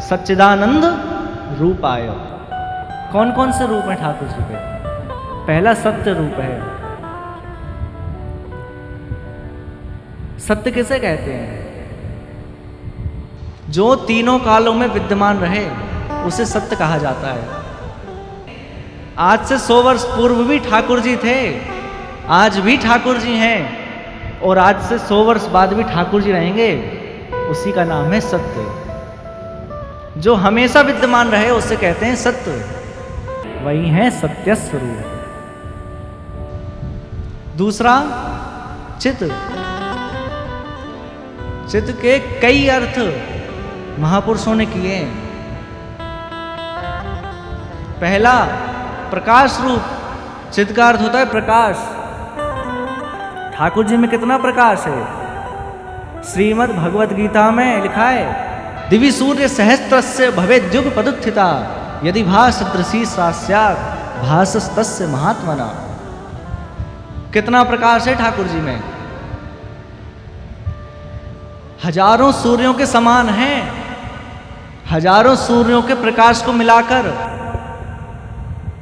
सच्चिदानंद रूपाय। कौन कौन से रूप हैं ठाकुर जी के? पहला सत्य रूप है। सत्य किसे कहते हैं? जो तीनों कालों में विद्यमान रहे उसे सत्य कहा जाता है। आज से 100 वर्ष पूर्व भी ठाकुर जी थे, आज भी ठाकुर जी हैं, और आज से 100 वर्ष बाद भी ठाकुर जी रहेंगे। उसी का नाम है सत्य। जो हमेशा विद्यमान रहे उसे कहते हैं सत्य। वही है सत्य स्वरूप। दूसरा चित। चित के कई अर्थ महापुरुषों ने किए हैं। पहला प्रकाश रूप। चित का अर्थ होता है प्रकाश। ठाकुर जी में कितना प्रकाश है? श्रीमद् भगवत गीता में लिखा है, दिवि सूर्य सहस्त्रस्य भवेद् युग पदुत्थिता यदि भासदृशी सा स्यात् भासस्तस्य महात्मना। कितना प्रकाश है ठाकुर जी में? हजारों सूर्यों के समान हैं। हजारों सूर्यों के प्रकाश को मिलाकर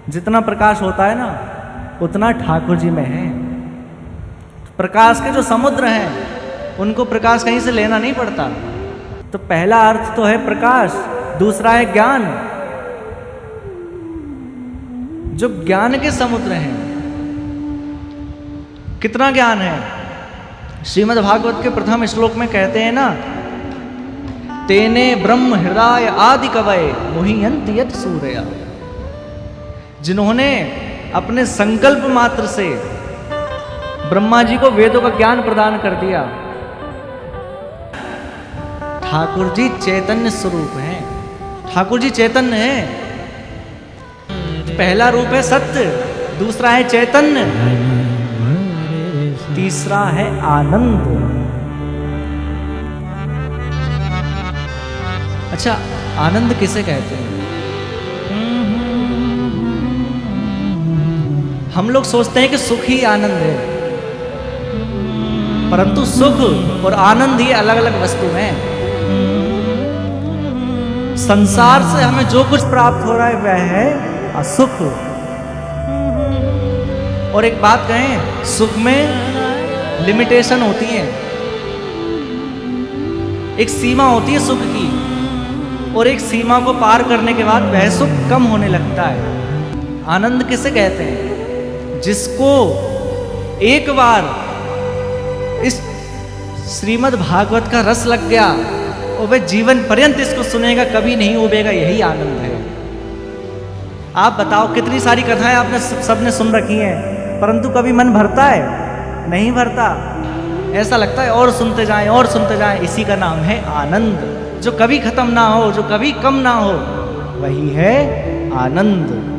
जितना प्रकाश होता है ना, उतना ठाकुर जी में है। प्रकाश के जो समुद्र हैं उनको प्रकाश कहीं से लेना नहीं पड़ता। तो पहला अर्थ तो है प्रकाश, दूसरा है ज्ञान। जो ज्ञान के समुद्र हैं, कितना ज्ञान है? श्रीमद् भागवत के प्रथम श्लोक में कहते हैं ना, तेने ब्रह्म हृदय आदि कवये मुह्यन्ति यत् सूरया। जिन्होंने अपने संकल्प मात्र से ब्रह्मा जी को वेदों का ज्ञान प्रदान कर दिया। ठाकुर जी चैतन्य स्वरूप हैं। ठाकुर जी चैतन्य हैं। पहला रूप है सत्य, दूसरा है चैतन्य, तीसरा है आनंद। अच्छा, आनंद किसे कहते हैं? हम लोग सोचते हैं कि सुख ही आनंद है, परंतु सुख और आनंद ही अलग अलग वस्तु हैं। संसार से हमें जो कुछ प्राप्त हो रहा है वह है असुख। और एक बात कहें, सुख में लिमिटेशन होती है, एक सीमा होती है सुख की, और एक सीमा को पार करने के बाद वह सुख कम होने लगता है। आनंद किसे कहते हैं? जिसको एक बार इस श्रीमद् भागवत का रस लग गया और वह जीवन पर्यंत इसको सुनेगा, कभी नहीं उबेगा, यही आनंद है। आप बताओ, कितनी सारी कथाएं आपने सबने सुन रखी हैं, परंतु कभी मन भरता है? नहीं भरता। ऐसा लगता है और सुनते जाएं और सुनते जाएं। इसी का नाम है आनंद। जो कभी खत्म ना हो, जो कभी कम ना हो, वही है आनंद।